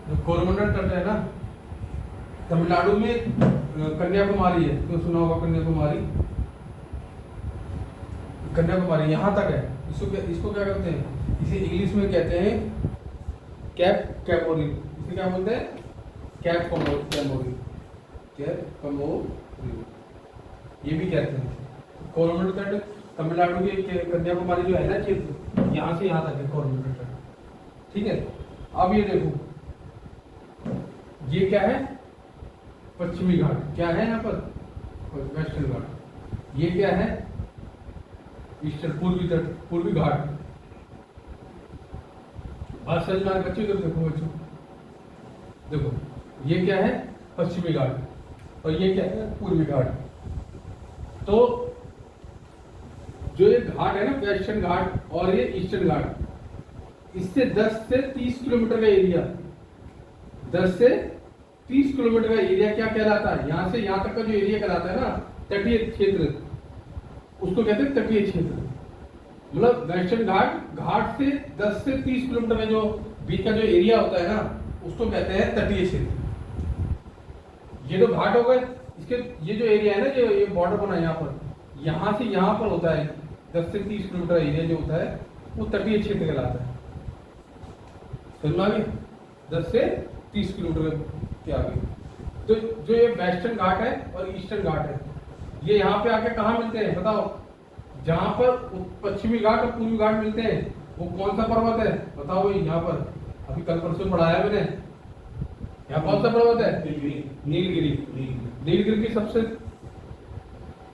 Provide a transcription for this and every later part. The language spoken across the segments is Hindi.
जो कोरोमंडल तट है ना, तमिलनाडु में कन्याकुमारी है, तो सुना होगा कन्याकुमारी। कन्याकुमारी यहाँ तक है। इसको क्या कहते हैं, इसे इंग्लिश में कहते हैं कैप कैमोरिन। इसे क्या बोलते हैं, कैप कैमोरिन, कैप कैमोरिन ये भी कहते हैं। कोरोमंडल तट तमिलनाडु के कन्याकुमारी जो है ना क्षेत्र, यहाँ से यहाँ तक है कोरोमंडल तट। ठीक है, अब ये देखो, ये क्या है, पश्चिमी घाट। क्या है यहाँ पर, वेस्टर्न घाट। ये क्या है, ईस्टर्न, पूर्वी तट, पूर्वी घाट। बात समझ में आ रही बच्चों? देखो बच्चों, देखो ये क्या है, पश्चिमी घाट, और ये क्या है, पूर्वी घाट। तो जो ये घाट है ना, वेस्टर्न घाट और ये ईस्टर्न घाट, इससे 10 से 30 किलोमीटर का एरिया, 10 से 30 किलोमीटर का एरिया क्या कहलाता है, यहां से यहां तक का जो एरिया कहलाता है ना, तटीय क्षेत्र, उसको कहते हैं तटीय क्षेत्र। मतलब वेस्टर्न घाट से 10 से 30 किलोमीटर में जो बीच का जो एरिया होता है ना, उसको कहते हैं तटीय क्षेत्र। ये तो घाट हो गए, इसके ये जो एरिया है ना, जो ये बॉर्डर बना है यहाँ पर, यहाँ से यहाँ पर होता है 10 से 30 किलोमीटर एरिया जो होता है, वो तटीय क्षेत्र कहलाता है। समझ में आ गया? 10 से 30 किलोमीटर के आगे। तो जो ये वेस्टर्न घाट है और ईस्टर्न घाट है, ये यहाँ पे आके कहाँ मिलते हैं बताओ? जहाँ पर पश्चिमी घाट और पूर्वी घाट मिलते हैं, वो कौन सा पर्वत है बताओ भाई? यहाँ पर अभी कल परसों पढ़ाया मैंने, यहाँ कौन सा पर्वत है? नीलगिरी। नीलगिरी की सबसे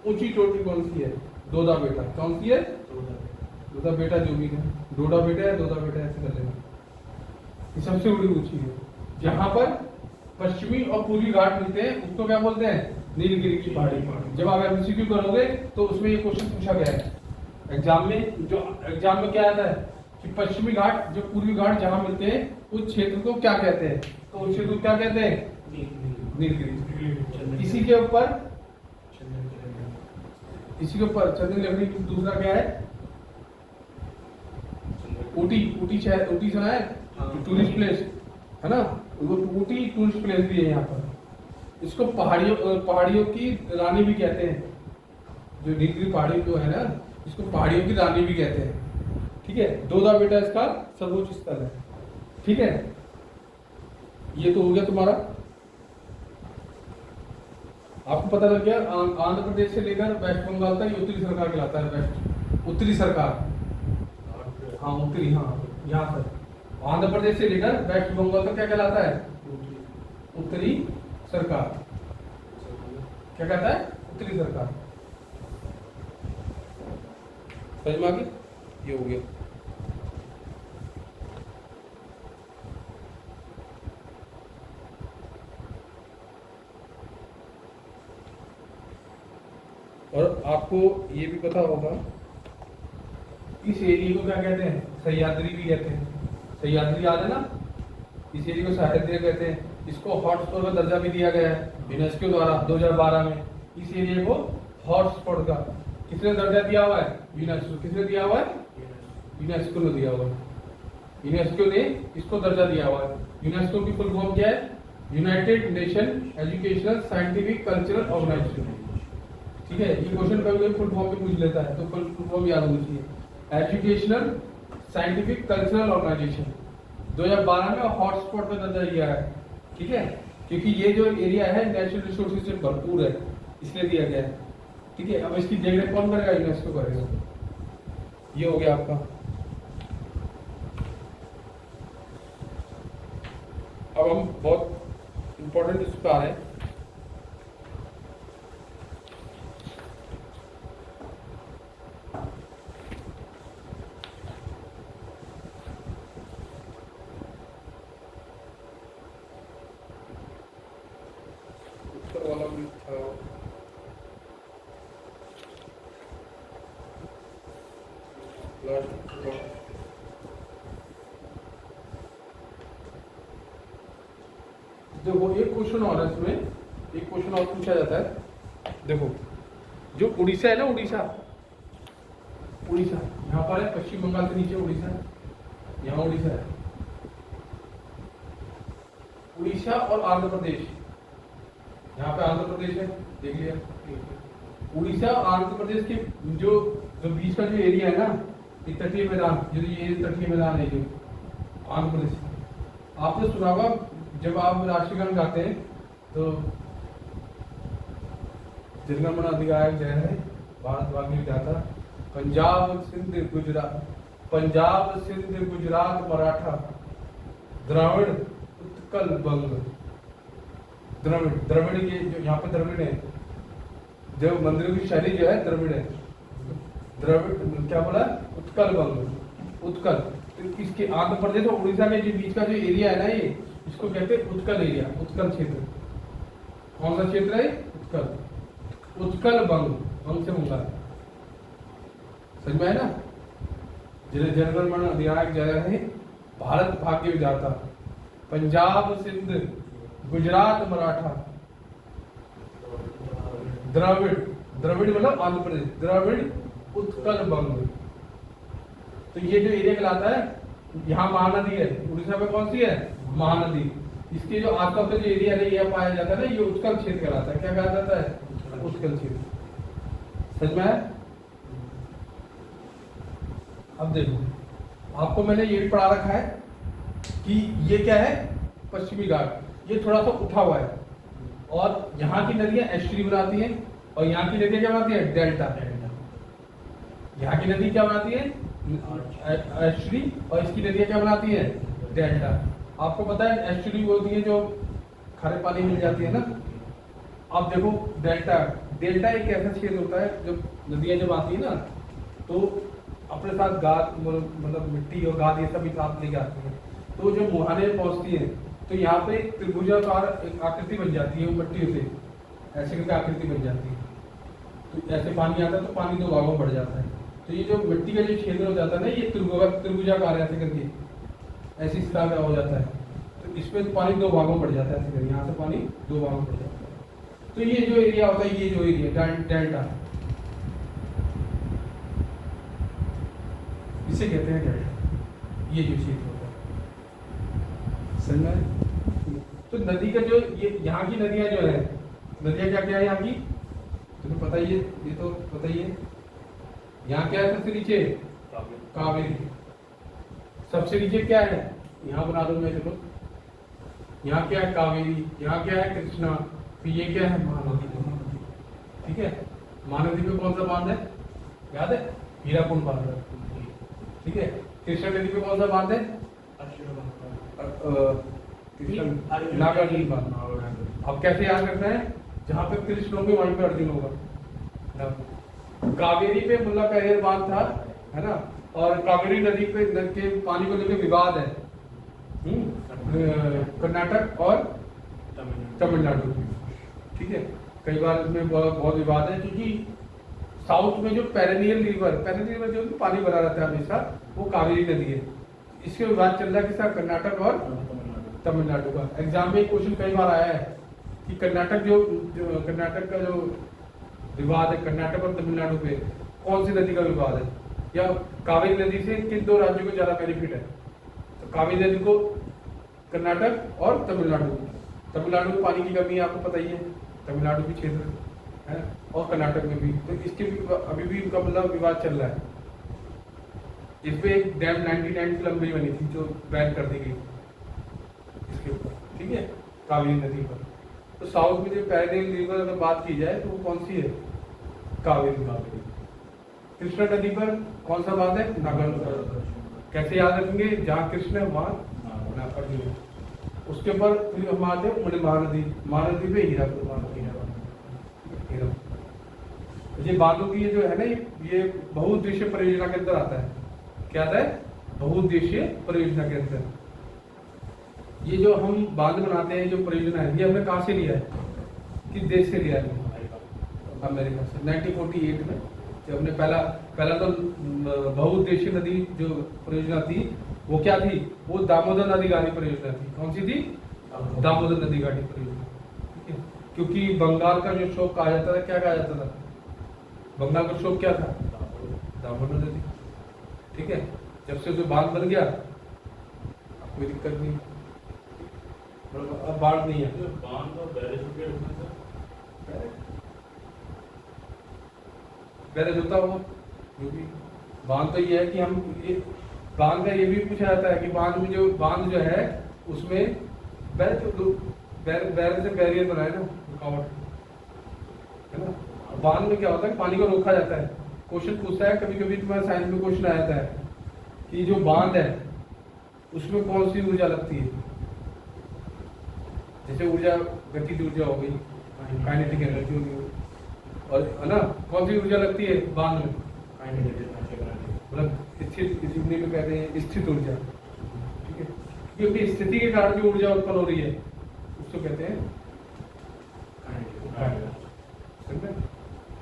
ऊंची चोटी कौन सी है? दोदा बेटा। कौन सी है? दोदा बेटा, जो भी है, डोडा बेटा है, दोदा बेटा, ऐसे कर लेना। ये सबसे बड़ी ऊंची है। जहां पर पश्चिमी और पूर्वी घाट मिलते हैं, उसको क्या बोलते हैं? नीलगिरी की पहाड़ी। जब आप एमसीक्यू करोगे तो उसमें ये क्वेश्चन पूछा गया है एग्जाम में। जो एग्जाम में क्या आता है कि पश्चिमी घाट, जो पूर्वी घाट जहां मिलते हैं, उस क्षेत्र को क्या कहते हैं? तो उस क्षेत्र को क्या कहते हैं? नीलगिरी। इसी के ऊपर चंदन लकड़ी। दूसरा क्या है? ऊटी शहर, ऊटी सुना है? टूरिस्ट प्लेस है ना, वो ऊटी टूरिस्ट प्लेस भी है यहाँ पर। इसको पहाड़ियों की रानी भी कहते हैं। जो नीलगिरी पहाड़ी जो है ना, इसको पहाड़ियों की रानी भी कहते हैं। ठीक है, दोदा बेटा इसका सर्वोच्च स्थल है। ठीक है, ये तो हो गया तुम्हारा। आपको पता लग गया आंध्र प्रदेश से लेकर वेस्ट बंगाल तक ये उत्तरी सरकार कहलाता है। वेस्ट उत्तरी सरकार, हाँ उत्तरी, हाँ यहाँ तक। आंध्र प्रदेश से लेकर वेस्ट बंगाल तक क्या कहलाता है? उत्तरी सरकार। क्या कहता है? उत्तरी सरकार। समझ में आ गई? ये हो गया। और आपको ये भी पता होगा, इस एरिया को क्या कहते हैं? सह्याद्री भी कहते हैं। सह्याद्री याद है ना? इस एरिया को सह्याद्री कहते हैं। इसको हॉटस्पॉट का दर्जा भी दिया गया है यूनेस्को द्वारा 2012 में। इस एरिया को हॉटस्पॉट का किसने दर्जा दिया हुआ है? यूनेस्को। किसने दिया हुआ है? यूनेस्को ने दिया हुआ है। यूनेस्को ने इसको दर्जा दिया हुआ है। यूनेस्को की फुल फॉर्म क्या है? United Nation Educational Scientific Cultural Organisation. ठीक है, ये क्वेश्चन कभी फुल फॉर्म भी पूछ लेता है, तो फुल फॉर्म याद होनी चाहिए। एजुकेशनल साइंटिफिक कल्चरल ऑर्गेनाइजेशन 2012 में हॉटस्पॉट का दर्जा दिया है। ठीक है, क्योंकि ये जो एरिया है नेचुरल रिसोर्सेज से भरपूर है, इसलिए दिया गया है। ठीक है, अब इसकी देखरेख कौन करेगा? यूनेस्को करेगा। ये हो गया आपका। अब हम बहुत इंपॉर्टेंट इस पर आ रहे हैं। वाला भी था, देखो एक क्वेश्चन और है इसमें, एक क्वेश्चन और पूछा जाता है। देखो जो उड़ीसा है ना, उड़ीसा यहाँ पर है, पश्चिम बंगाल के नीचे उड़ीसा, यहाँ उड़ीसा है। उड़ीसा और आंध्र प्रदेश, यहाँ पे आंध्र प्रदेश है, देख लिया। उड़ीसा और आंध्र प्रदेश के जो जो बीच का जो एरिया है ना, ये तटीय मैदान, जो ये तटीय मैदान है जो आंध्र प्रदेश, आपने सुना होगा जब आप राष्ट्रगान गाते हैं तो जनगण मन अधिनायक जय है भारत भाग्य विधाता, पंजाब सिंध गुजरात, पंजाब सिंध गुजरात मराठा द्राविड़ उत्कल बंग, द्रविड़, द्रविड़ ये जो यहाँ पे द्रविड़ है, जो मंदिरों की शैली जो है द्रविड़ है, द्रविड़ क्या बोला, उत्कल बंग, उत्कल। तो इसके आंध्र प्रदेश और उड़ीसा के जो बीच का जो एरिया है ना, ये इसको कहते हैं उत्कल एरिया, उत्कल क्षेत्र। कौन सा क्षेत्र है? उत्कल, उत्कल बंग, बंग से बंगाल, समझ में है ना। जनगण मन अधिनायक जय है भारत भाग्य विधाता, पंजाब सिंध गुजरात मराठा द्रविड़, द्रविड़ मतलब आंध्र प्रदेश, द्रविड़ उत्कल बंग। तो ये जो एरिया कहलाता है, यहाँ महानदी है, उड़ीसा में कौन सी है? महानदी। इसके जो आसपास का जो एरिया है ये पाया जाता है ना, ये उत्कल क्षेत्र कहलाता है। क्या कहा जाता है? उत्कल क्षेत्र। समझ में है? अब देखो, आपको मैंने ये भी पढ़ा रखा है कि ये क्या है? पश्चिमी घाट। ये थोड़ा सा उठा हुआ है और यहाँ की नदियां एस्ट्री बनाती हैं और यहाँ की नदियां क्या बनाती है? डेल्टा। यहाँ की नदी क्या बनाती है? एस्ट्री, और इसकी नदियां क्या बनाती है? डेल्टा। आपको पता है एस्ट्री होती है जो खारे पानी मिल जाती है ना। अब देखो डेल्टा, डेल्टा एक ऐसा क्षेत्र होता है जब नदियां जब आती है ना तो अपने साथ गाद मतलब मिट्टी और गाद ये सब भी साथ लेके आती है। तो जब मुहाने पहुंचती है तो यहाँ पे त्रिभुजाकार एक आकृति बन जाती है मिट्टी से, ऐसे करके आकृति बन जाती है। तो ऐसे पानी आता है तो पानी दो भागों में बढ़ जाता है। तो ये जो मिट्टी का जो क्षेत्र हो जाता है ना, ये त्रिभुजाकार ऐसे करके ऐसी स्थिति में हो जाता है। तो इसमें पानी दो भागों में बढ़ जाता है, ऐसे करके यहाँ से पानी दो भागों में बढ़ जाता है। तो ये जो एरिया होता है, ये जो एरिया डेल्टा, इसे कहते हैं डेल्टा। ये जो क्षेत्र होता है, समझ में? तो नदी का जो ये यहाँ की नदियां जो है, नदियां क्या क्या है यहाँ की? तुम्हें पता ही है, ये तो पता ही है। यहाँ क्या है सबसे नीचे? कावेरी। सबसे नीचे क्या है? यहाँ बना दो मैं, चलो। यहाँ क्या है? कावेरी। यहाँ क्या है? कृष्णा। फिर ये क्या है? महानदी। ठीक है, महानदी पे कौन सा बांध है? याद है? हीराकुंड बांध है। ठीक है, कृष्णा नदी पे कौन सा बांध है? नागार्जुन बांध। अब कैसे याद रखना है? जहाँ पे कृष्ण होंगे वहीं पे अर्जुन होगा। कावेरी पे मुल्ला पेरियार बांध था, है ना। और कावेरी नदी पे के पानी को लेकर विवाद है कर्नाटक और तमिलनाडु। ठीक है, कई बार इसमें बहुत विवाद है क्योंकि साउथ में जो पेरेनियल रिवर जो पानी भरा रहता है हमेशा, वो कावेरी नदी है। इसके विवाद चल रहा है किसका? कर्नाटक और तमिलनाडु का। एग्जाम में क्वेश्चन कई बार आया है कि कर्नाटक कर्नाटक का जो विवाद है, कर्नाटक और तमिलनाडु पे कौन सी नदी का विवाद है, या कावेरी नदी से किन दो राज्यों को ज्यादा बेनिफिट है? तो कावेरी नदी को कर्नाटक और तमिलनाडु। तमिलनाडु में पानी की कमी है, आपको पता ही है, तमिलनाडु की क्षेत्र है, और कर्नाटक में भी। तो इसके अभी भी इनका मतलब विवाद चल रहा है। इस पे एक डैम 99 की लंबी बनी थी जो बैन कर दी गई इसके ऊपर। ठीक है, कावेरी नदी पर। तो साउथ में जो पेरिनियल रिवर अगर बात की जाए तो वो कौन सी है? कावेरी। कृष्णा नदी पर कौन सा बात है? नागार्जुन। कैसे याद रखेंगे? जहाँ कृष्ण है वहाँ अर्जुन है। उसके ऊपर फिर हम आते हैं महानदी। महानदी पे हीराकुंड बांध। ये बांधों की जो है ना, ये बहुउद्देशीय परियोजना के अंदर आता है। क्या आता है? बहुउद्देशीय परियोजना के अंदर। ये जो हम बांध बनाते हैं, जो परियोजना है, ये हमने कहाँ से लिया है? किस देश से लिया है? अमेरिका से। 1948 में जब हमने पहला तो बहुउद्देशीय नदी जो परियोजना थी वो क्या थी? वो दामोदर नदी घाटी परियोजना थी। कौन सी थी? दामोदर नदी घाटी परियोजना। ठीक है, क्योंकि बंगाल का जो शोक कहा जाता था, क्या कहा जाता था? बंगाल का शोक क्या था? दामोदर नदी। ठीक है, जब से जो बांध बन गया कोई दिक्कत नहीं। अब बाढ़ नहीं है। बांध और बैरेज के उसमें से बैरेज होता होगा जो भी। बांध तो ये है कि हम बांध का ये भी पूछा जाता है कि बांध जो है उसमें बैरेज से बैरियर बनाए ना, रुकावट है ना। बांध में क्या होता है, पानी को रोका जाता है। क्वेश्चन पूछता है कभी कभी, तुम्हारे साइंस में क्वेश्चन आ जाता है कि जो बांध है उसमें कौन सी ऊर्जा लगती है। जैसे ऊर्जा, गतिज ऊर्जा हो गई, काइनेटिक एनर्जी हो गई, और है ना, कौन सी ऊर्जा लगती है बांध में, मतलब स्थित, इसी में कहते हैं स्थित ऊर्जा। ठीक है, क्योंकि स्थिति के कारण जो ऊर्जा उत्पन्न हो रही है उसको कहते हैं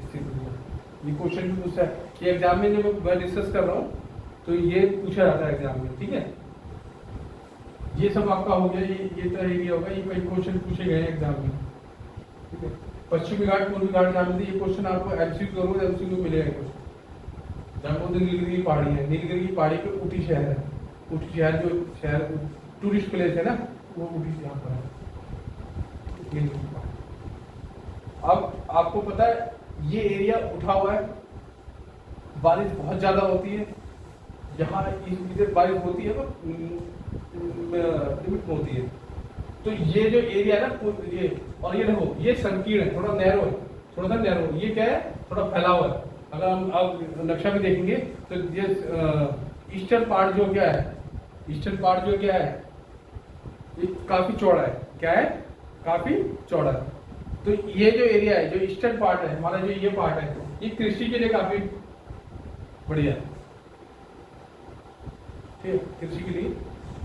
स्थित ऊर्जा। ये क्वेश्चन भी पूछता है कि एग्जाम में, जब मैं डिस्कस कर रहा हूँ तो ये पूछा जाता है एग्जाम में। ठीक है, ये सब आपका हो गया, ये तो एरिया होगा, ये कई क्वेश्चन पूछे गए हैं एग्जाम में। ठीक है, पश्चिमी घाट पूर्वी घाट जानते, ये क्वेश्चन आपको एमसीक्यू मिलेगा क्वेश्चन। जहाँ बोलते नीलगिरी की पहाड़ी है, नीलगिरी की पहाड़ी पे ऊटी शहर है। ऊटी शहर जो शहर टूरिस्ट प्लेस है ना, वो ऊटी से यहाँ पर है। अब आपको पता है ये एरिया उठा हुआ है, बारिश बहुत ज्यादा होती है यहाँ, इधर बारिश होती है तो लिमिट में होती है। तो ये जो एरिया है ना, ये और ये देखो, ये संकीर्ण है, थोड़ा नैरो है, थोड़ा सा नैरो। ये क्या है, थोड़ा फैला हुआ है। अगर हम अब नक्शा में देखेंगे तो ये ईस्टर्न पार्ट जो क्या है, ईस्टर्न पार्ट जो क्या है, ये काफी चौड़ा है। क्या है, काफी चौड़ा है। तो ये जो एरिया है, जो ईस्टर्न पार्ट है हमारा, जो ये पार्ट है, ये कृषि के लिए काफी बढ़िया है। ठीक है, कृषि के लिए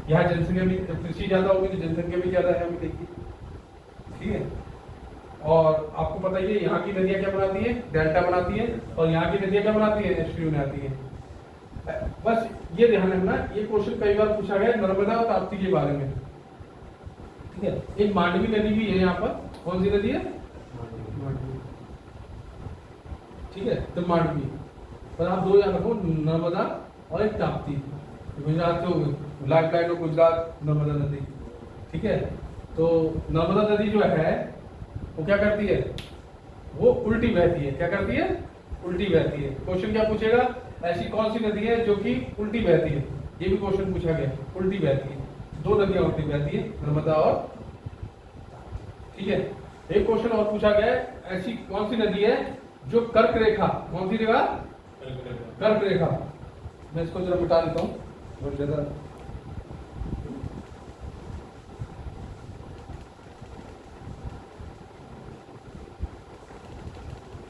यहाँ जनसंख्या भी, कृषि ज्यादा होगी तो जनसंख्या भी ज्यादा है, हमें देखिए। ठीक है, और आपको पता ही है यहाँ की नदियां क्या बनाती है, डेल्टा बनाती है, और यहाँ की नदियां क्या बनाती है, एस्ट्रियो बनाती है। बस ये ध्यान रखना, ये क्वेश्चन कई बार पूछा गया नर्मदा और ताप्ती के बारे में। ठीक है, एक मांडवी नदी भी है यहाँ पर। कौन सी नदी है, मांडवी। ठीक है, तो मांडवी पर आप दो याद रखो, नर्मदा और एक ताप्ती। गुजरात से हो गई life line of Gujarat, Narmada नदी। ठीक है, तो नर्मदा नदी जो है वो क्या करती है, वो उल्टी बहती है। क्या करती है, उल्टी बहती है। क्वेश्चन क्या पूछेगा, ऐसी कौन सी नदी है जो कि उल्टी बहती है, ये भी क्वेश्चन पूछा गया। उल्टी बहती है, दो नदियां उल्टी बहती है, नर्मदा और। ठीक है, एक क्वेश्चन और पूछा गया है, ऐसी कौन सी नदी है जो कर्क रेखा, कौन सी रेखा, कर्क रेखा। मैं इसको जरा मिटा देता हूँ, बहुत ज्यादा।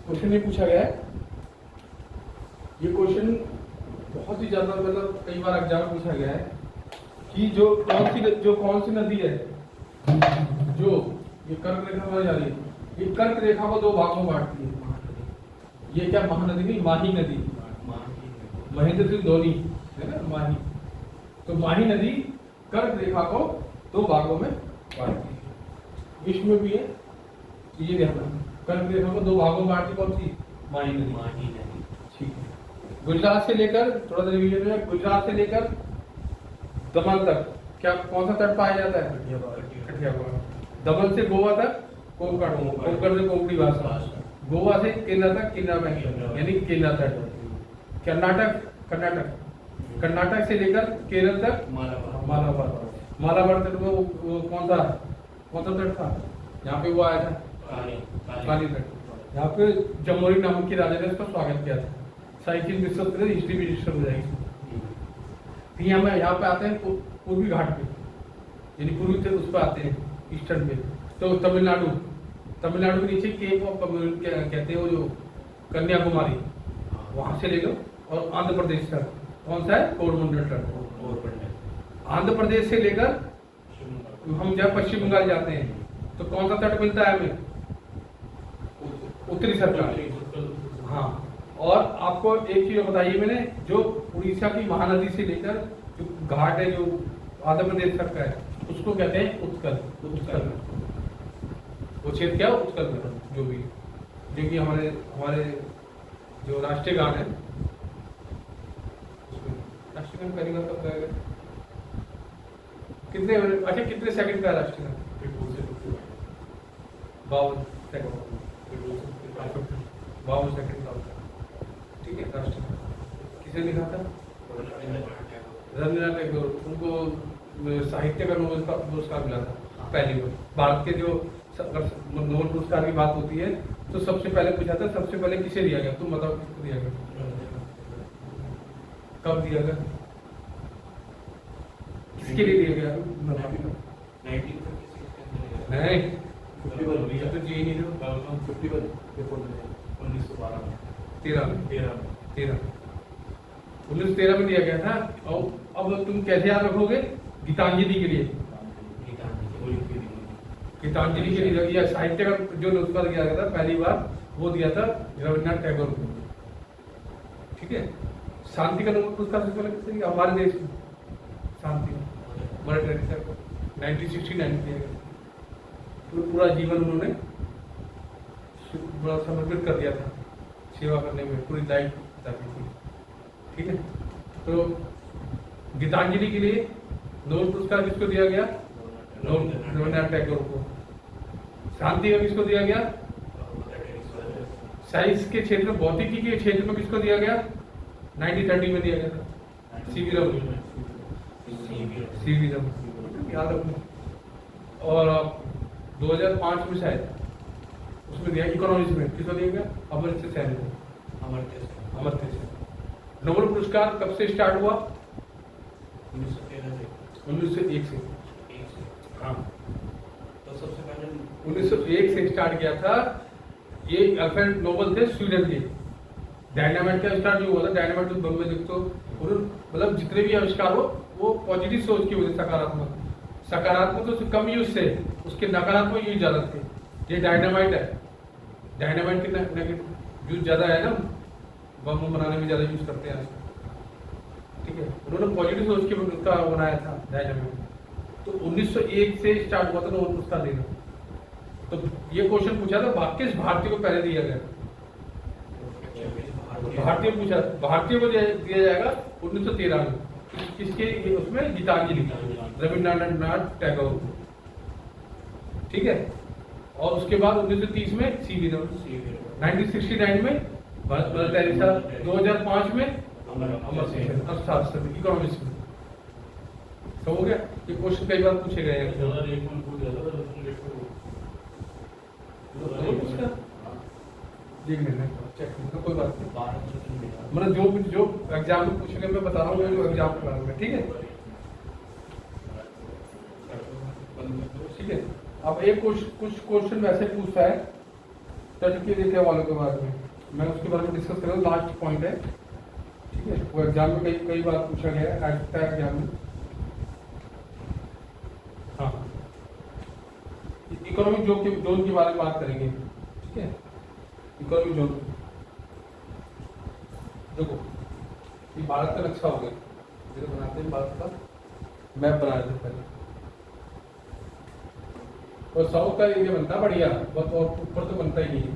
क्वेश्चन ये पूछा गया है, ये क्वेश्चन बहुत ही ज्यादा, मतलब कई बार एग्जाम पूछा गया है कि जो कौन सी नदी है जो ये कर्क रेखा में जा रही है, ये कर्क रेखा को दो भागों में बांटती है। ये क्या, महानदी नहीं, माही नदी, महेंद्र सिंह धोनी है ना, माही। तो माही नदी कर्क रेखा को दो भागों में बांटती है। विश्व में भी है, ये ध्यान रखना, कर्क रेखा को दो भागों में बांटती कौन सी, माही नदी। ठीक है, गुजरात से लेकर, थोड़ा सा रिवीजन है, गुजरात से लेकर दमन तक क्या, कौन सा तट पाया जाता है, कठियावाड़। दमन से गोवा तक कोंकण, कोंकण से कोंकणी भाषा। गोवा से केरला तक किन्ना बैंक, यानी केरला तट। कर्नाटक से लेकर केरल तक मालाबार। मालाबार तट में वो कौन सा तट था, यहाँ पे वो आया था, काली तट। यहाँ पे जमोरी नामक के राजा ने इसका स्वागत किया था। साइकिल विश्व हिस्ट्री भी रजिस्टर हो जाएगी। फिर यहाँ पे आते हैं पूर्वी घाट पे, यानी पूर्वी से उस पर आते हैं, ईस्टर्न पे। तो तमिलनाडु के नीचे केप ऑफ कहते हैं वो, जो कन्याकुमारी, वहां से ले लो। और आंध्र प्रदेश तक कौन सा है, कोरमंडल तट। आंध्र प्रदेश से लेकर हम जब पश्चिम बंगाल जाते हैं तो कौन सा तट मिलता है हमें, उत्तरी सरकार। हाँ, और आपको एक चीज बताइए मैंने, जो उड़ीसा की महानदी से लेकर जो घाट है जो आंध्र प्रदेश तक का है, उसको कहते हैं उत्कल। वो क्षेत्र क्या, उत्कल में, जो भी, जो कि हमारे जो राष्ट्रीय गान है, राष्ट्रीय गान पहली बार कब गाया गया, कितने अच्छा कितने सेकंड का राष्ट्रीय गान? 52 सेकंड, 52 सेकंड का होता है। ठीक है, राष्ट्रीय गान किसने लिखा था? रविन्द्रनाथ टैगोर। उनको साहित्य का नोबेल का पुरस्कार मिला था पहली बार। भारत के जो नोबेल पुरस्कार की बात होती है तो सबसे पहले पूछा था, सबसे पहले किसे दिया गया? तुम बताओ किसको दिया गया? कब दिया गया? किसके लिए दिया गया? नहीं, ये तो जी नहीं जो 1913 में दिया गया था। और अब तुम कैसे याद रखोगे? गीतांजलि के लिए, गीतांजलि के लिए दिया। साहित्य का जो पुरस्कार दिया गया था पहली बार, वो दिया था रविन्द्रनाथ टैगोर को। ठीक है, शांति का नोबेल पुरस्कार सबसे पहले किसे दिया? हमारे देश में शांति मदर टेरेसा को 1969 में दिया गया। पूरा जीवन उन्होंने बड़ा समर्पित कर दिया था सेवा करने में, पूरी लाइफ बिताती थी। ठीक है, तो गीतांजलि के लिए नोबेल पुरस्कार किसको दिया गया? रविन्द्रनाथ टैगोर को। शांति का किसको दिया गया? साइंस के क्षेत्र में, भौतिकी के क्षेत्र में किसको दिया गया? 1930 में दिया गया था सीवी रमन, सीवी रमन, याद रखना। और 2005 में शायद उसमें दिया, इकोनॉमिक्स में किसको दिया गया? अमर्त्य सेन को। अमर्त्य सेन। नोबेल पुरस्कार कब से स्टार्ट हुआ? 1901 से। हाँ, तो सबसे पहले 1901 से स्टार्ट किया था। ये अल्फ्रेड नोबेल थे स्वीडन के। डायनामाइट का स्टार्ट जो हुआ था, डायनामाइट तो बम में देखो, मतलब जितने भी आविष्कार हो वो पॉजिटिव सोच की वजह, सकारात्मक तो कम यूज से, उसके नकारात्मक यूज ज्यादा थे। ये डायनामाइट है, डायनामाइट के नेगेटिव यूज ज्यादा है ना, बम बनाने में ज्यादा यूज करते हैं। ठीक है, उन्होंने पॉजिटिव सोच के उसका बनाया था डायनामाइट। तो 1901 से स्टार्ट हुआ था नोबेल पुरस्कार देना। तो ये क्वेश्चन पूछा था किस भारतीय को पहले दिया गया? भारतीय पूछा, भारतीय को दिया जाएगा 1913 में। किसके? उसमें गीतांजलि, रविन्द्रनाथ टैगोर को। ठीक है, और उसके बाद 1930 में सीवी रमन, 1969 में मदर टेरेसा, 2005 में अमर्त्य सेन, अर्थशास्त्र इकोनॉमिक्स में। तो हो गया। ये क्वेश्चन कई बार पूछे गए हैं। देख लेना, चेक करना, कोई बात नहीं। मतलब जो एग्जाम में पूछेंगे मैं बता रहा हूँ, जो एग्जाम कराऊंगा। ठीक है, ठीक है। अब एक कुछ क्वेश्चन वैसे पूछता है तटकीय रेखा वालों के बारे में, मैं उसके बारे में डिस्कस करूँ। लास्ट पॉइंट है। ठीक है, वो एग्जाम में कई बार पूछा गया है एग्जाम में। हाँ, इकोनॉमिक जोन के बारे में बात करेंगे। ठीक है, इकोनॉमिक जोन देखो, ये भारत का नक्शा हो गया, जो बनाते हैं भारत का मैप बना रहे थे पहले। और साउथ का एरिया बनता बढ़िया, बस और ऊपर तो बनता ही नहीं है।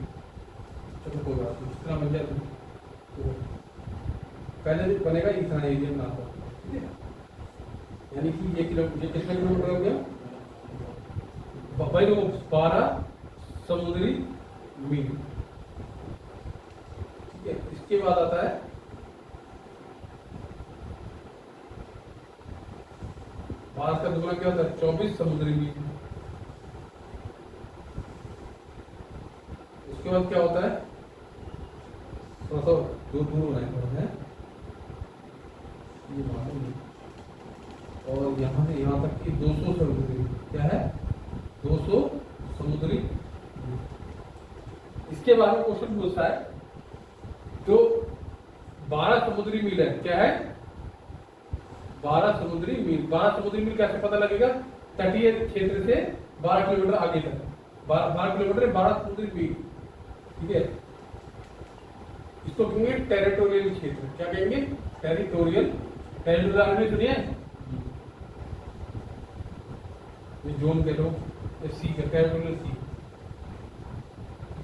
चलो कोई बात नहीं, इतना बन जाए तो पहले जो बनेगा इतना एरिया बनाता। ठीक है, यानी कि ये कितने किलोमीटर हो गया? 12 समुद्री मील। ठीक है, इसके बाद आता है भारत का दुगना क्या होता है? 24 समुद्री मील। उसके बाद क्या होता है? थोड़ा सा दूर बनाए हैं ये मालूम, और यहाँ से यहाँ तक की 200 समुद्री, क्या है? 200 समुद्री। इसके बारे में क्वेश्चन पूछता है, जो 12 समुद्री मील है, क्या है? 12 समुद्री मील। 12 समुद्री मील कैसे पता लगेगा? तटीय क्षेत्र से 12 किलोमीटर आगे तक, 12 किलोमीटर 12 समुद्री मील। ठीक है, इसको कहेंगे टेरिटोरियल क्षेत्र। क्या कहेंगे? टेरिटोरियल। टेरिटोरियल में सुनिए, ये जोन के लोग सी का टेरिटोरियल सी,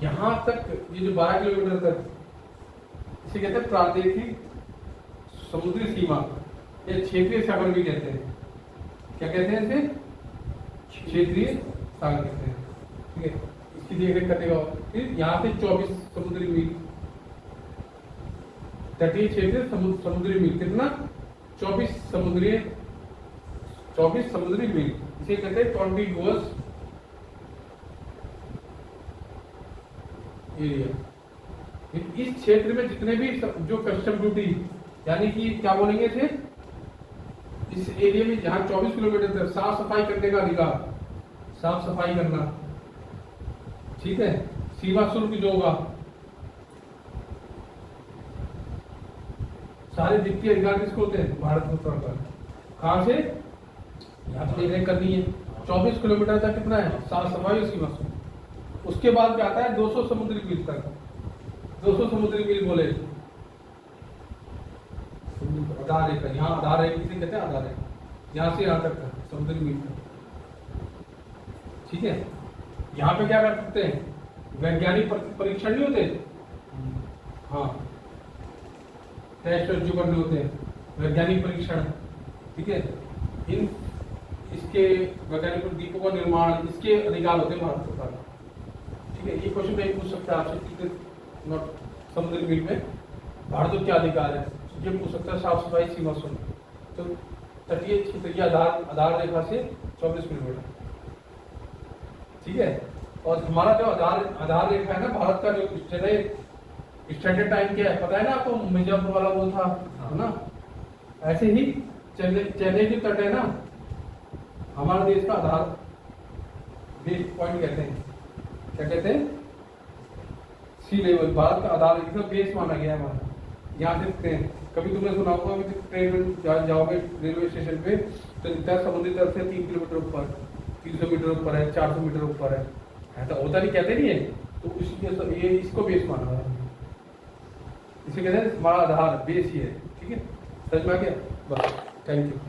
यहां तक ये जो 12 किलोमीटर तक, इसे कहते हैं प्रादेशिक समुद्री सीमा, या क्षेत्रीय सागर भी कहते हैं। क्या कहते हैं इसे? क्षेत्रीय सागर कहते हैं। ठीक है, इसकी देख रेख करने का। फिर यहाँ से 24 समुद्री मील, तटीय क्षेत्र समुद्री मील कितना? 24 समुद्री मील, इसे कहते हैं कॉन्टिगुअस एरिया। इस क्षेत्र में जितने भी जो कस्टम ड्यूटी, यानी कि क्या बोलेंगे इसे, इस एरिया में जहां 24 किलोमीटर तक साफ सफाई करने का अधिकार, साफ सफाई करना, ठीक है, सीमा शुल्क जो होगा, सारे वित्तीय अधिकार किसको होते हैं? भारत सरकार। कहां से? यहाँ पे देख करनी है। 24 किलोमीटर तक कितना है? साफ सफाई और सीमा शुल्क। उसके बाद क्या आता है? 200 समुद्री मील तक। 200 समुद्री मील बोले आधार रेखा, यहाँ आधार रेखा किसे कहते हैं? आधार रेखा, यहाँ से यहाँ तक का समुद्री मील तक। ठीक है, यहाँ पे क्या कर सकते हैं? वैज्ञानिक परीक्षण नहीं होते, हाँ, टेस्ट जो करने होते हैं, वैज्ञानिक परीक्षण। ठीक है, इन इसके वैज्ञानिक द्वीपों का निर्माण, इसके अधिकार होते हैं भारत सरकार। ठीक है, ये क्वेश्चन कहीं पूछ सकता है आपसे, नॉट समुद्री मील में भारत को क्या अधिकार है, ये पूछ सकता है। साफ सफाई, सीमा शुल्क, तो तटीय क्षेत्र आधार रेखा से 24 किलोमीटर। ठीक है, और हमारा जो आधार रेखा है ना, भारत का जो स्टैंडर्ड टाइम क्या है पता है ना आपको? मिर्जापुर वाला वो था, है ना? ऐसे ही चेन्नई की तट है ना, हमारे देश का आधार बेस पॉइंट कहते हैं। क्या कहते हैं? सी लेवल, भारत का आधार रेखा बेस माना गया है हमारा। यहाँ से कभी तुमने सुना होगा, ट्रेन में जाओगे रेलवे स्टेशन पे, तो समुद्री तल से 3 किलोमीटर ऊपर, 300 मीटर ऊपर है, 400 मीटर ऊपर है, ऐसा होता नहीं, कहते नहीं है? तो ये इसको बेस माना है, इसे कहते हैं हमारा आधार बेस ही है। ठीक है, समझ में आ गया? बस, थैंक यू।